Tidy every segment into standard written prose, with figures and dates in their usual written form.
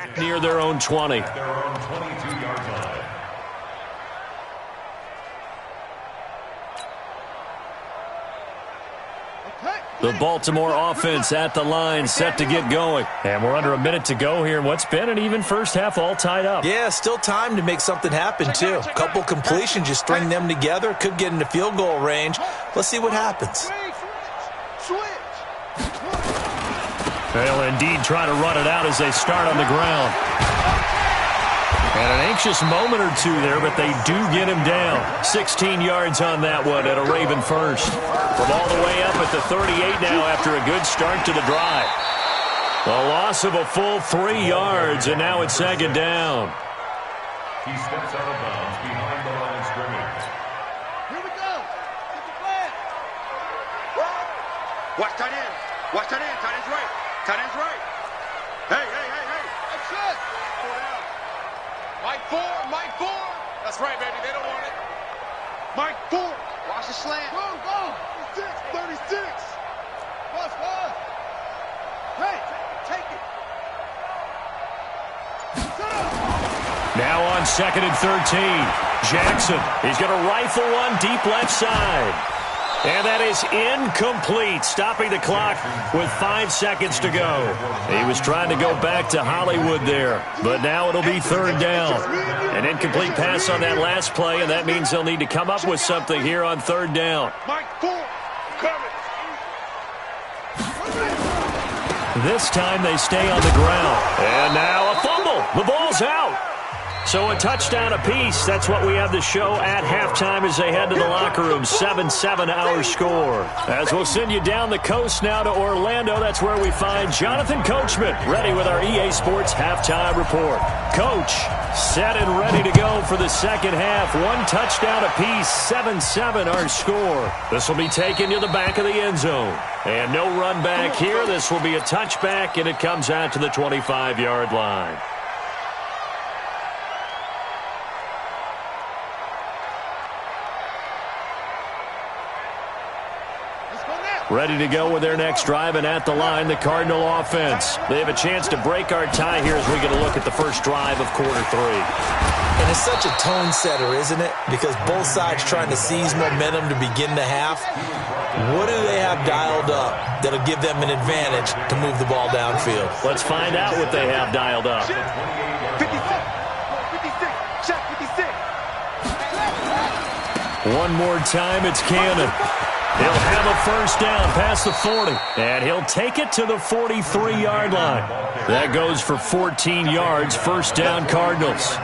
back near their own 20. Their own 22-yard line. The Baltimore offense at the line, set to get going. And we're under a minute to go here. What's been an even first half, all tied up. Yeah, still time to make something happen, too. Couple completions, just string them together. Could get into field goal range. Let's see what happens. They'll indeed try to run it out as they start on the ground. And an anxious moment or two there, but they do get him down. 16 yards on that one at a Raven first. From all the way up at the 38 now after a good start to the drive. A loss of a full 3 yards, and now it's second down. He steps out of bounds behind the line of scrimmage. Here we go. Get the flag. Watch tight end. Watch tight end. Tight end's right. Tight end's right. Hey. That's it. Mike 4. That's right, baby. They don't want it. Mike 4. Watch the slant. Go. 36. Plus 1. Hey, take it. Now on 2nd and 13. Jackson, he's going to rifle one deep left side. And that is incomplete, stopping the clock with 5 seconds to go. He was trying to go back to Hollywood there, but now it'll be third down. An incomplete pass on that last play, and that means they'll need to come up with something here on third down. Mike 4. Coming. This time they stay on the ground. And now a fumble. The ball's out. So a touchdown apiece. That's what we have to show at halftime as they head to the locker room. 7-7 our score. As we'll send you down the coast now to Orlando. That's where we find Jonathan Coachman ready with our EA Sports halftime report. Coach, set and ready to go for the second half. 1 touchdown apiece. 7-7 our score. This will be taken to the back of the end zone. And no run back here. This will be a touchback, and it comes out to the 25-yard line. Ready to go with their next drive, and at the line, the Cardinal offense. They have a chance to break our tie here as we get a look at the first drive of quarter 3. And it's such a tone setter, isn't it? Because both sides trying to seize momentum to begin the half. What do they have dialed up that'll give them an advantage to move the ball downfield? Let's find out what they have dialed up. 56. Check 56. One more time, it's Cannon. He'll have a first down past the 40, and he'll take it to the 43-yard line. That goes for 14 yards, first down Cardinals.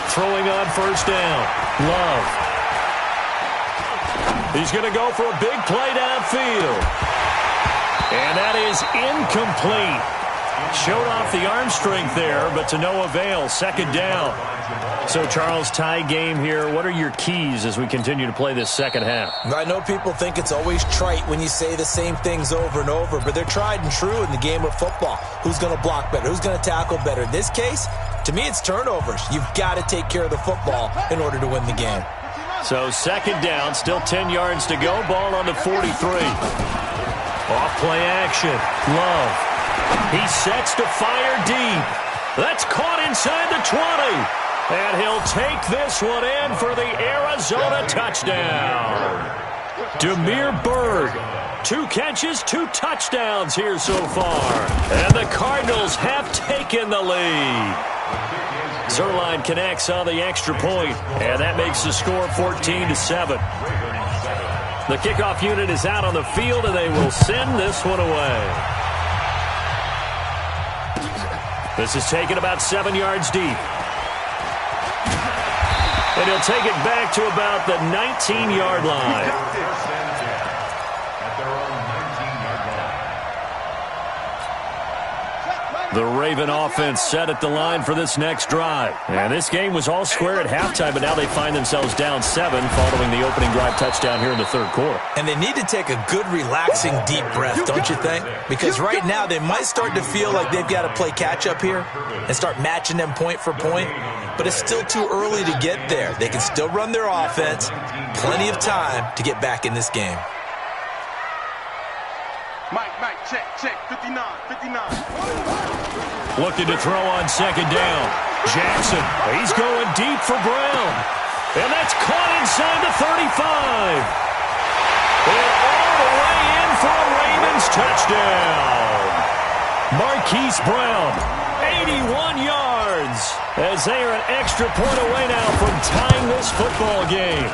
Throwing on first down, Love. He's going to go for a big play downfield. And that is incomplete. Showed off the arm strength there, but to no avail, second down. So, Charles, tie game here. What are your keys as we continue to play this second half? I know people think it's always trite when you say the same things over and over, but they're tried and true in the game of football. Who's going to block better? Who's going to tackle better? In this case, to me, it's turnovers. You've got to take care of the football in order to win the game. So, second down, still 10 yards to go. Ball on the 43. Off play action. Love. He sets to fire deep. That's caught inside the 20. And he'll take this one in for the Arizona touchdown. Demir Bird, 2 catches, 2 touchdowns here so far. And the Cardinals have taken the lead. Zerline connects on the extra point, and that makes the score 14-7. The kickoff unit is out on the field, and they will send this one away. This is taken about 7 yards deep. And he'll take it back to about the 19-yard line. The Raven offense set at the line for this next drive. And this game was all square at halftime, but now they find themselves down 7 following the opening drive touchdown here in the third quarter. And they need to take a good, relaxing, deep breath, don't you think? Because right now they might start to feel like they've got to play catch-up here and start matching them point for point. But it's still too early to get there. They can still run their offense. Plenty of time to get back in this game. Mike, check. 59. Looking to throw on second down. Jackson, he's going deep for Brown. And that's caught inside the 35. And all the way in for a Ravens touchdown. Marquise Brown, 81 yards, as they are an extra point away now from tying this football game.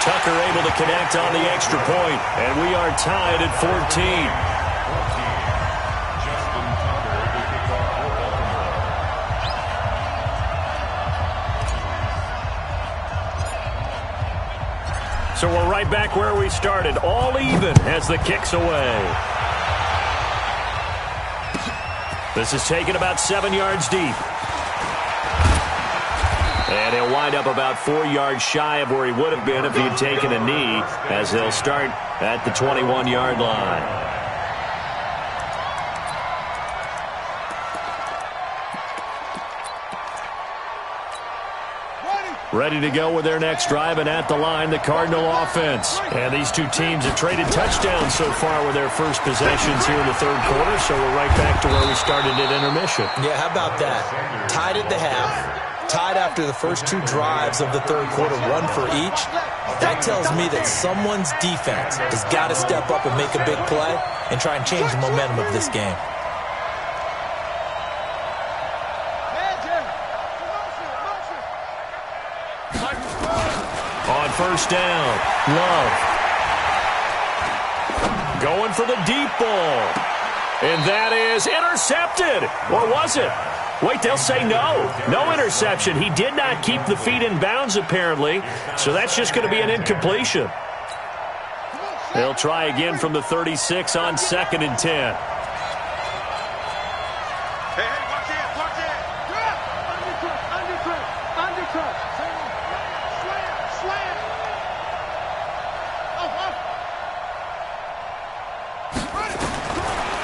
Tucker able to connect on the extra point, and we are tied at 14. So we're right back where we started, all even as the kick's away. This is taken about 7 yards deep. And he'll wind up about 4 yards shy of where he would have been if he had taken a knee, as they'll start at the 21-yard line. Ready to go with their next drive, and at the line, the Cardinal offense. And these two teams have traded touchdowns so far with their first possessions here in the third quarter, so we're right back to where we started at intermission. Yeah, how about that? Tied at the half, tied after the first two drives of the third quarter, one for each. That tells me that someone's defense has got to step up and make a big play and try and change the momentum of this game. On first down, Love. Going for the deep ball. And that is intercepted. Or was it? Wait, they'll say no. No interception. He did not keep the feet in bounds, apparently. So that's just going to be an incompletion. They'll try again from the 36 on 2nd and 10.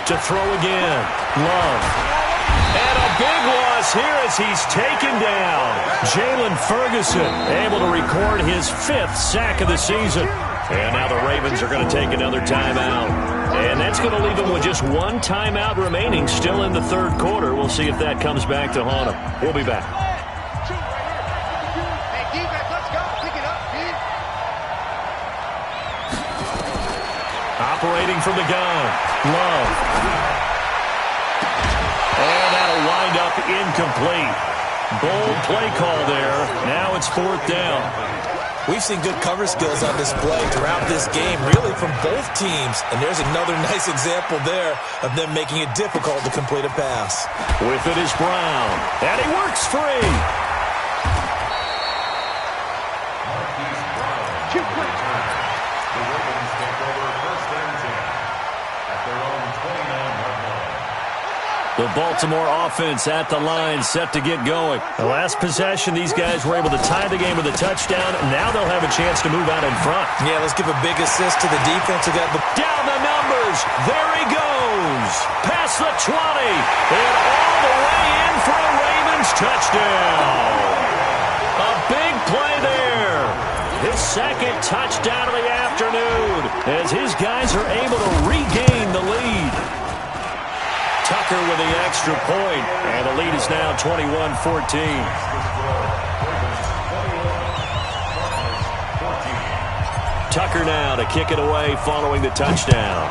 To throw again, Love. And a big loss here as he's taken down. Jalen Ferguson able to record his 5th sack of the season. And now the Ravens are going to take another timeout. And that's going to leave them with just one timeout remaining still in the third quarter. We'll see if that comes back to haunt them. We'll be back. Operating from the gun, Love. And that'll wind up incomplete. Bold play call there. Now it's 4th down. We've seen good cover skills on display throughout this game, really from both teams. And there's another nice example there of them making it difficult to complete a pass. With it is Brown. And he works free. The Baltimore offense at the line, set to get going. The last possession, these guys were able to tie the game with a touchdown. Now they'll have a chance to move out in front. Yeah, let's give a big assist to the defense. Down the numbers. There he goes. Past the 20. And all the way in for a Ravens touchdown. A big play there. His 2nd touchdown of the afternoon as his guys are able to regain the lead. Tucker with the extra point, and the lead is now 21-14. Tucker now to kick it away following the touchdown.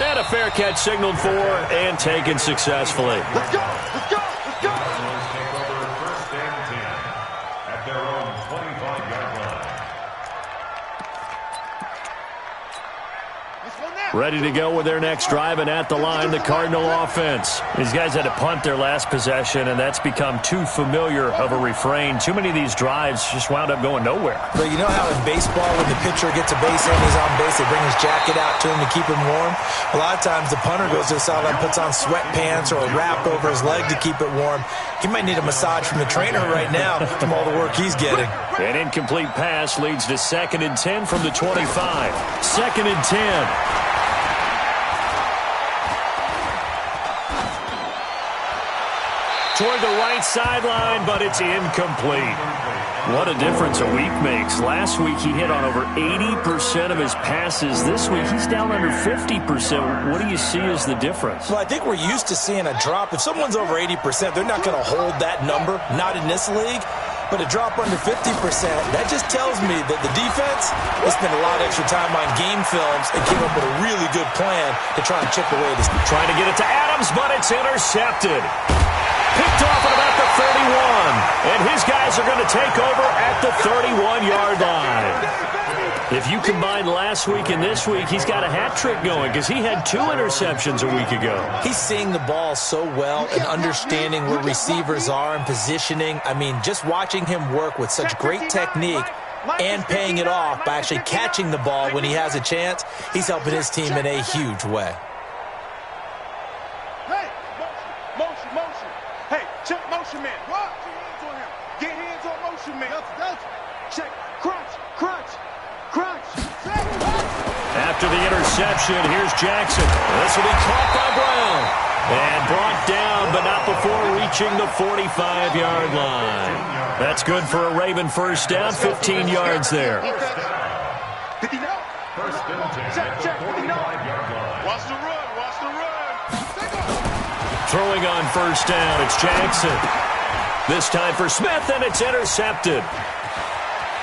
And a fair catch signaled for and taken successfully. Let's go! Let's go! Let's go! Take over 1st and 10 at their own 25-yard line. Ready to go with their next drive, and at the line, the Cardinal offense. These guys had to punt their last possession, and that's become too familiar of a refrain. Too many of these drives just wound up going nowhere. But you know how in baseball, when the pitcher gets a base and he's on base, they bring his jacket out to him to keep him warm? A lot of times the punter goes to the sideline, puts on sweatpants or a wrap over his leg to keep it warm. He might need a massage from the trainer right now from all the work he's getting. An incomplete pass leads to 2nd and 10 from the 25. 2nd and 10. Toward the right sideline, but it's incomplete. What a difference a week makes. Last week he hit on over 80% of his passes. This week he's down under 50%. What do you see as the difference? Well, I think we're used to seeing a drop. If someone's over 80%, they're not going to hold that number, not in this league. But a drop under 50%, that just tells me that the defense, they spent a lot of extra time on game films and came up with a really good plan to try and chip away this. Trying to get it to Adams, but it's intercepted. Picked off at about the 31. And his guys are going to take over at the 31-yard line. If you combine last week and this week, he's got a hat trick going because he had 2 interceptions a week ago. He's seeing the ball so well and understanding where receivers are and positioning. I mean, just watching him work with such great technique and paying it off by actually catching the ball when he has a chance, he's helping his team in a huge way. Hey, motion, motion. Hey, check motion man. What? Get hands on motion man. Check, crunch, crunch. After the interception, here's Jackson. This will be caught by Brown. And brought down, but not before reaching the 45-yard line. That's good for a Raven first down, 15 yards there. 59. First and 10. Check, 59. Watch the run, watch the run. Throwing on first down, it's Jackson. This time for Smith, and it's intercepted.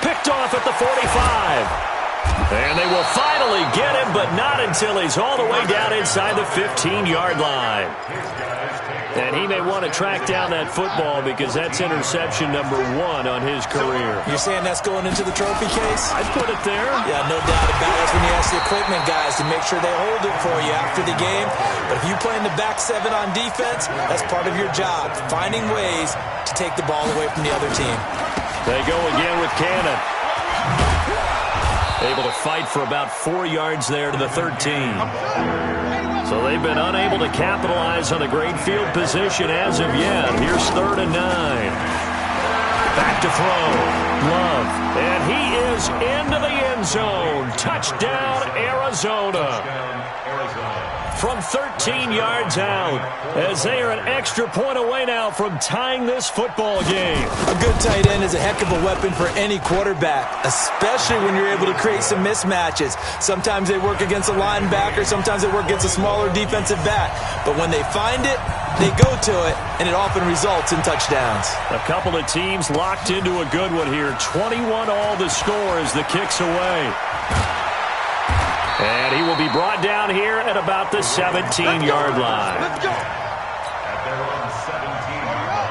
Picked off at the 45. And they will finally get him, but not until he's all the way down inside the 15-yard line. And he may want to track down that football because that's interception number 1 on his career. You're saying that's going into the trophy case? I'd put it there. Yeah, no doubt about it. That's when you ask the equipment guys to make sure they hold it for you after the game. But if you play in the back 7 on defense, that's part of your job, finding ways to take the ball away from the other team. They go again with Cannon. Able to fight for about 4 yards there to the 13. So they've been unable to capitalize on a great field position as of yet. Here's 3rd and 9. Back to throw. Love. And he is into the end zone. Touchdown, Arizona. From 13 yards out, as they are an extra point away now from tying this football game. A good tight end is a heck of a weapon for any quarterback, especially when you're able to create some mismatches. Sometimes they work against a linebacker, sometimes they work against a smaller defensive back. But when they find it, they go to it, and it often results in touchdowns. A couple of teams locked into a good one here. 21 all the score as the kick's away. And he will be brought down here at about the 17-yard line. Let's go.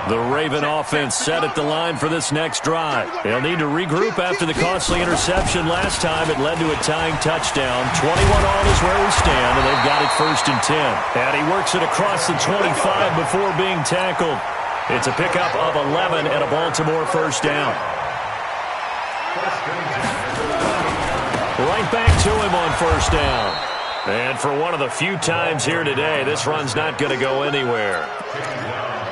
The Raven offense set at the line for this next drive. They'll need to regroup after the costly interception last time. It led to a tying touchdown. 21 all is where we stand, and they've got it 1st and 10. And he works it across the 25 before being tackled. It's a pickup of 11 and a Baltimore first down. Right back to him on first down. And for one of the few times here today, this run's not going to go anywhere.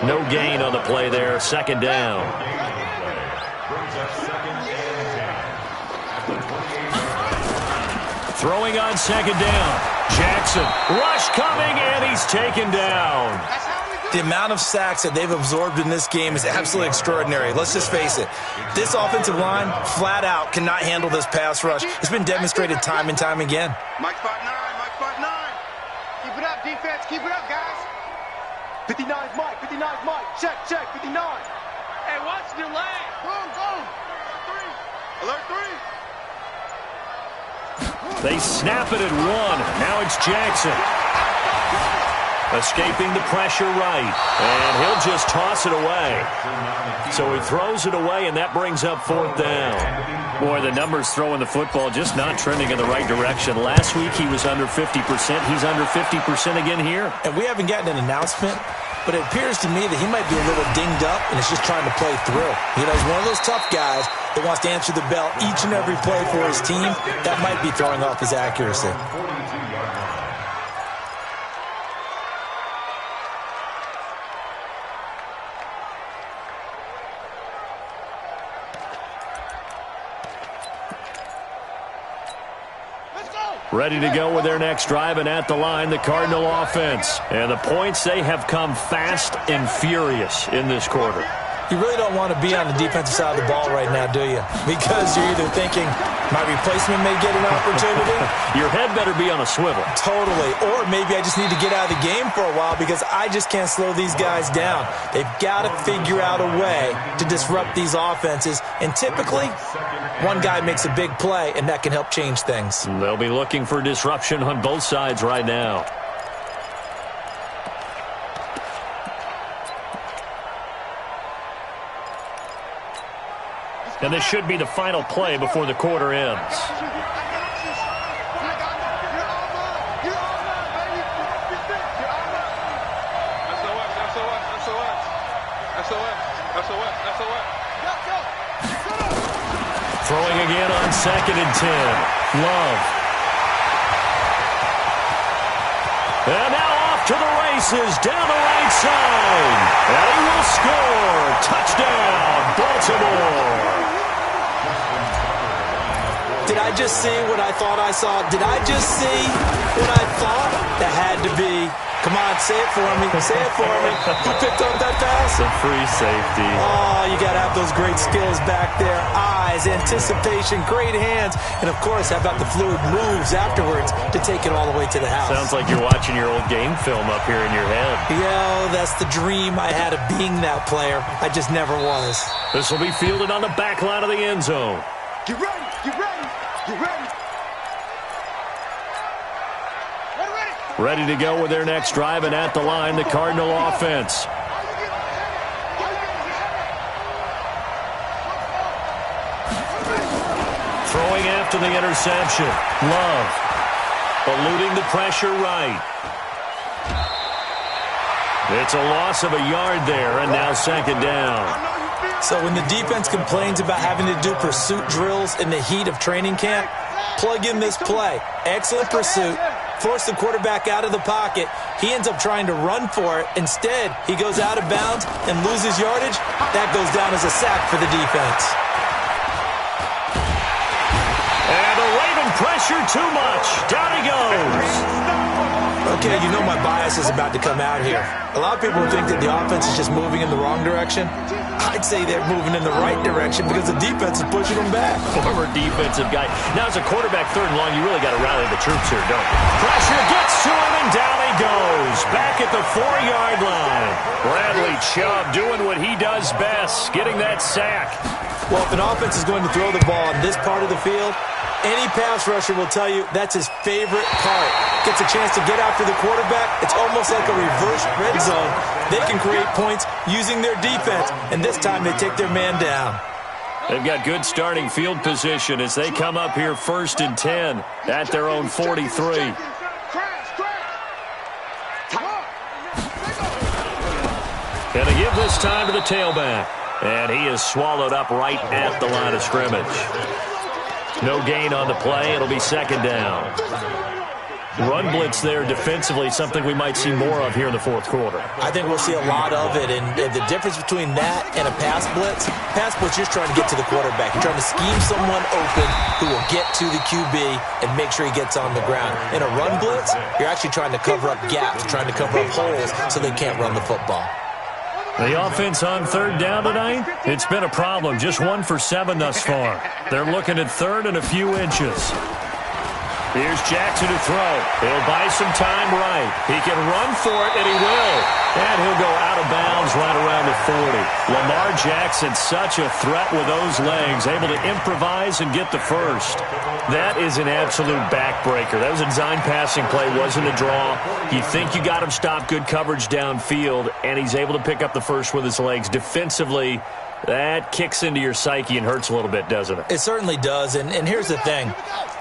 No gain on the play there. 2nd down. Throwing on 2nd down. Jackson. Rush coming, and he's taken down. The amount of sacks that they've absorbed in this game is absolutely extraordinary. Let's just face it. This offensive line, flat out, cannot handle this pass rush. It's been demonstrated time and time again. Mike spot 9, Mike spot 9. Keep it up, defense. Keep it up, guys. 59's Mike, 59's Mike. Check, 59. Hey, watch the lane. Boom, boom. Alert 3. They snap it at 1. Now it's Jackson. Escaping the pressure right. And he'll just toss it away. So he throws it away, and that brings up 4th down. Boy, the numbers throwing the football just not trending in the right direction. Last week he was under 50%. He's under 50% again here. And we haven't gotten an announcement, but it appears to me that he might be a little dinged up and is just trying to play through. You know, he's one of those tough guys that wants to answer the bell each and every play for his team. That might be throwing off his accuracy. Ready to go with their next drive, and at the line, the Cardinal offense. And the points, they have come fast and furious in this quarter. You really don't want to be on the defensive side of the ball right now, do you? Because you're either thinking, my replacement may get an opportunity. Your head better be on a swivel. Totally. Or maybe I just need to get out of the game for a while because I just can't slow these guys down. They've got to figure out a way to disrupt these offenses. And typically, one guy makes a big play, and that can help change things. They'll be looking for disruption on both sides right now. And this should be the final play before the quarter ends. Throwing again on 2nd and 10. Love. And now off to the races down the right side. And he will score. Touchdown, Baltimore. Did I just see what I thought I saw? Did I just see what I thought? That had to be. Come on, say it for me. Say it for me. Who picked up that pass? A free safety. Oh, you got to have those great skills back there. Eyes, anticipation, great hands. And, of course, how about the fluid moves afterwards to take it all the way to the house? Sounds like you're watching your old game film up here in your head. Yeah, that's the dream I had of being that player. I just never was. This will be fielded on the back line of the end zone. Get ready, get ready, get ready. Ready to go with their next drive, and at the line, the Cardinal offense. Throwing after the interception. Love. Eluding the pressure right. It's a loss of a yard there, and now 2nd down. So when the defense complains about having to do pursuit drills in the heat of training camp, plug in this play. Excellent pursuit. Force the quarterback out of the pocket. He ends up trying to run for it. Instead, he goes out of bounds and loses yardage. That goes down as a sack for the defense. And a Raven pressure too much. Down he goes. Okay, you know my bias is about to come out here. A lot of people think that the offense is just moving in the wrong direction. I'd say they're moving in the right direction because the defense is pushing them back. Former defensive guy. Now, as a quarterback 3rd and long, you really got to rally the troops here, don't you? Pressure gets to him, and down he goes. Back at the 4-yard line. Bradley Chubb doing what he does best, getting that sack. Well, if an offense is going to throw the ball on this part of the field, any pass rusher will tell you that's his favorite part. Gets a chance to get after the quarterback. It's almost like a reverse red zone. They can create points using their defense, and this time they take their man down. They've got good starting field position as they come up here 1st and 10 at their own 43. Going to give this time to the tailback, and he is swallowed up right at the line of scrimmage. No gain on the play. It'll be 2nd down. Run blitz there defensively, something we might see more of here in the 4th quarter. I think we'll see a lot of it, and the difference between that and a pass blitz, you're just trying to get to the quarterback. You're trying to scheme someone open who will get to the QB and make sure he gets on the ground. In a run blitz, you're actually trying to cover up gaps, trying to cover up holes so they can't run the football. The offense on 3rd down tonight, it's been a problem. Just 1 for 7 thus far. They're looking at 3rd and a few inches. Here's Jackson to throw. He'll buy some time right. He can run for it, and he will. And he'll go out of bounds right around the 40. Lamar Jackson, such a threat with those legs, able to improvise and get the first. That is an absolute backbreaker. That was a design passing play, wasn't a draw. You think you got him stopped, good coverage downfield, and he's able to pick up the first with his legs. Defensively, that kicks into your psyche and hurts a little bit, doesn't it? It certainly does, and here's the thing.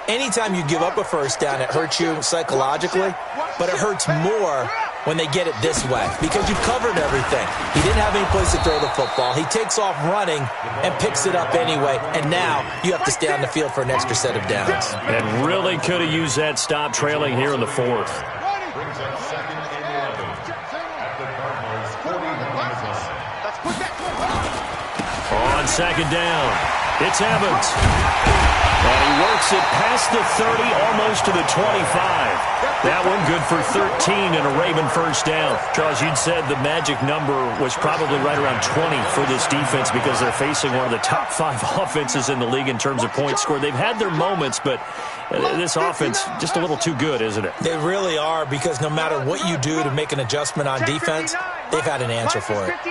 Anytime you give up a first down, it hurts you psychologically, but it hurts more when they get it this way because you've covered everything. He didn't have any place to throw the football. He takes off running and picks it up anyway, and now you have to stay on the field for an extra set of downs. And really could have used that stop trailing here in the 4th. Brings up 2nd and 11 at the Cardinals' 41 zone. On 2nd down, it's Evans. And he works it past the 30, almost to the 25. That one good for 13 and a Raven first down. Charles, you'd said the magic number was probably right around 20 for this defense because they're facing one of the top 5 offenses in the league in terms of points scored. They've had their moments, but this offense just a little too good, isn't it? They really are, because no matter what you do to make an adjustment on defense, they've had an answer for it. I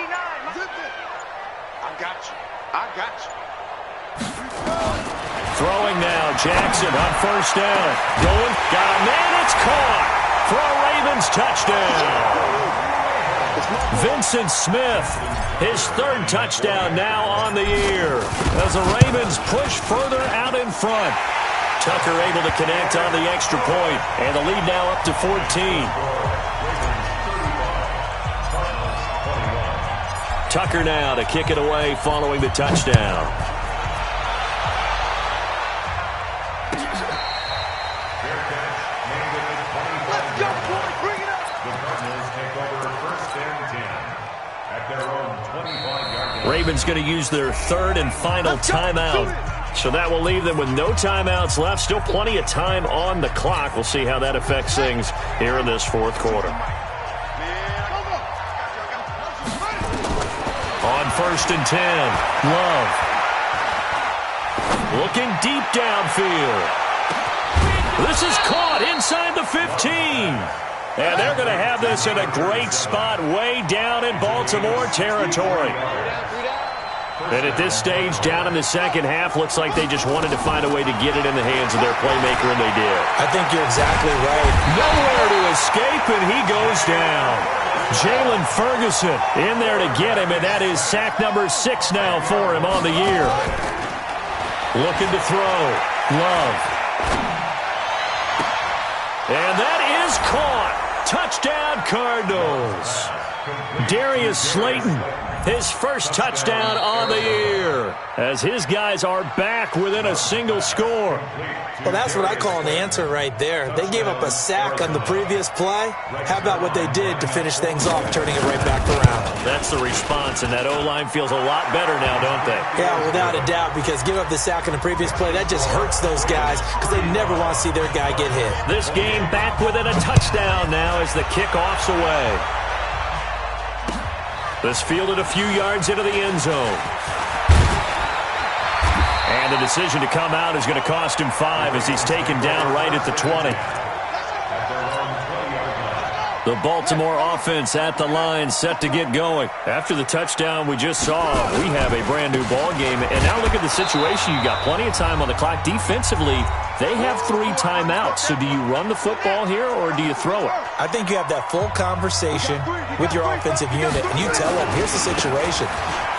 got you. I got you. Throwing now, Jackson on first down. Going, got a man, it's caught for a Ravens touchdown. Vincent Smith, his 3rd touchdown now on the year as the Ravens push further out in front. Tucker able to connect on the extra point, and the lead now up to 14. Tucker now to kick it away following the touchdown. Ravens going to use their 3rd and final timeout. So that will leave them with no timeouts left. Still plenty of time on the clock. We'll see how that affects things here in this 4th quarter. On 1st and 10, Love. Looking deep downfield. This is caught inside the 15. And they're going to have this in a great spot way down in Baltimore territory. And at this stage, down in the second half, looks like they just wanted to find a way to get it in the hands of their playmaker, and they did. I think you're exactly right. Nowhere to escape, and he goes down. Jalen Ferguson in there to get him, and that is sack number 6 now for him on the year. Looking to throw. Love. And that is caught. Touchdown, Cardinals. Darius Slayton, his first touchdown on the year, as his guys are back within a single score. Well, that's what I call an answer right there. They gave up a sack on the previous play. How about what they did to finish things off, turning it right back around? That's the response, and that O-line feels a lot better now, don't they? Yeah, without a doubt, because give up the sack on the previous play, that just hurts those guys because they never want to see their guy get hit. This game back within a touchdown now as the kickoff's away. This fielded a few yards into the end zone. And the decision to come out is going to cost him 5 as he's taken down right at the 20. The Baltimore offense at the line, set to get going. After the touchdown we just saw, we have a brand new ball game. And now look at the situation. You got plenty of time on the clock. Defensively, they have 3 timeouts. So do you run the football here or do you throw it? I think you have that full conversation with your offensive unit, and you tell them, here's the situation.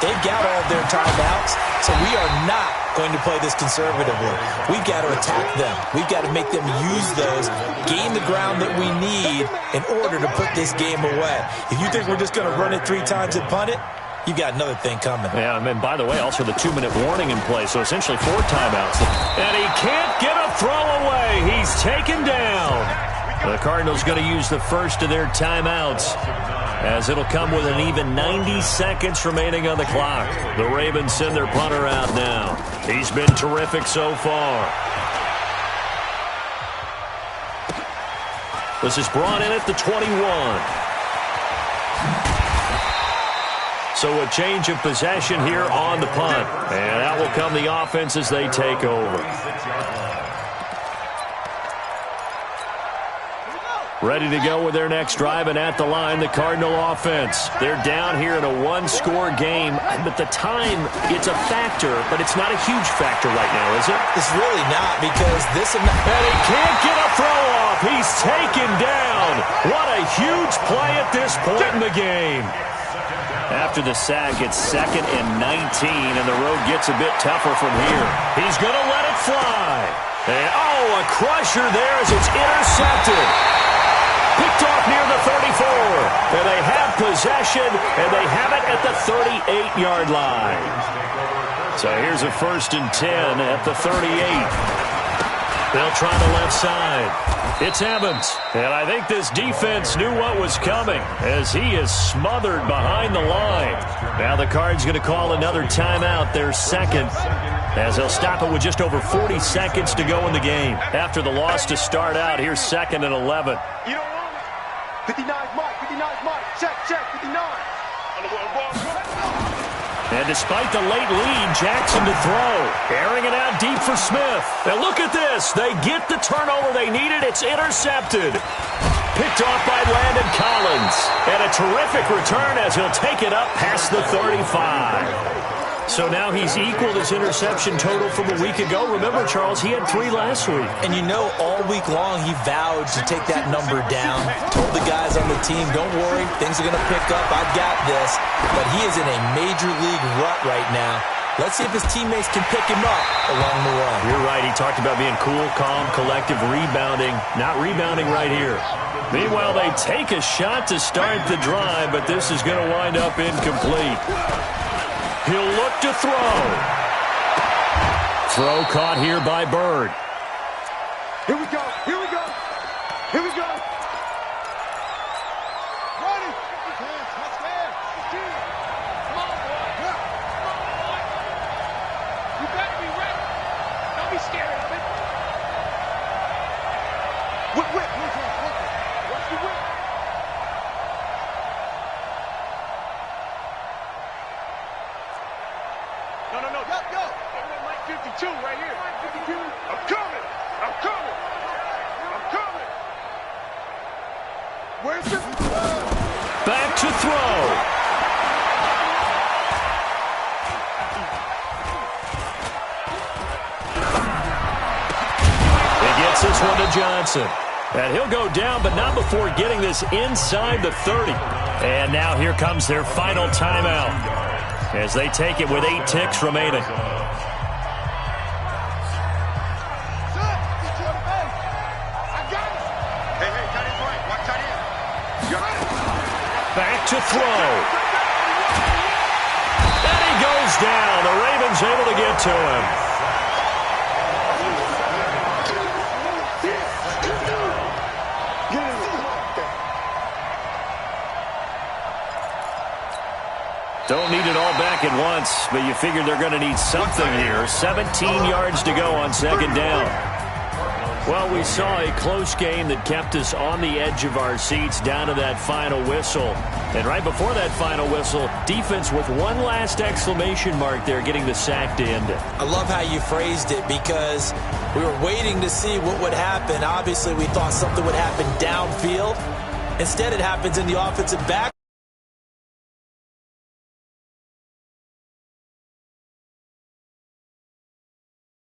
They've got all of their timeouts, so we are not going to play this conservatively. We've got to attack them. We've got to make them use those, gain the ground that we need in order to put this game away. If you think we're just going to run it 3 times and punt it, you've got another thing coming. Yeah, and by the way, also the 2-minute warning in play, so essentially 4 timeouts. And he can't get a throw away. He's taken down. The Cardinals going to use the first of their timeouts, as it'll come with an even 90 seconds remaining on the clock. The Ravens send their punter out now. He's been terrific so far. This is brought in at the 21. So a change of possession here on the punt. And out will come the offense as they take over. Ready to go with their next drive, and at the line, the Cardinal offense. They're down here in a 1-score game, but the time, it's a factor, but it's not a huge factor right now, is it? It's really not, because this... And he can't get a throw off. He's taken down. What a huge play at this point in the game. After the sack, it's 2nd and 19, and the road gets a bit tougher from here. He's going to let it fly. And, a crusher there as it's intercepted. Picked off near the 34. And they have possession, and they have it at the 38-yard line. So here's a 1st and 10 at the 38. They'll try the left side. It's Evans. And I think this defense knew what was coming as he is smothered behind the line. Now the Cards going to call another timeout, their 2nd. as they'll stop it with just over 40 seconds to go in the game. After the loss to start out, here's 2nd and 11. You don't want it. 59's Mike. 59's Mike. Check, check. 59. And despite the late lead, Jackson to throw. Airing it out deep for Smith. Now look at this. They get the turnover they needed. It's intercepted. Picked off by Landon Collins. And a terrific return as he'll take it up past the 35. So now he's equaled his interception total from a week ago. Remember, Charles, he had 3 last week. And you know, all week long he vowed to take that number down. Told the guys on the team, don't worry, things are going to pick up. I've got this. But he is in a major league rut right now. Let's see if his teammates can pick him up along the way. You're right. He talked about being cool, calm, collective, rebounding. Not rebounding right here. Meanwhile, they take a shot to start the drive, but this is going to wind up incomplete. He'll look to throw. Throw caught here by Bird. Here we go. Here we go. Here we go. Ready. Let's go. Come on, boy. Come on, boy. You better be ready. Don't be scared of it. Whip, whip. Watch the whip. No. Go. Mike 52 right here. Mike 52. I'm coming. Where's the... Back to throw. He gets this one to Johnson. And he'll go down, but not before getting this inside the 30. And now here comes their final timeout as they take it with 8 ticks remaining. Back to throw. And he goes down. The Ravens able to get to him. Don't need it all back at once, but you figure they're going to need something here. 17 yards to go on 2nd down. Well, we saw a close game that kept us on the edge of our seats down to that final whistle. And right before that final whistle, defense with one last exclamation mark there, getting the sack to end it. I love how you phrased it because we were waiting to see what would happen. Obviously, we thought something would happen downfield. Instead, it happens in the offensive back.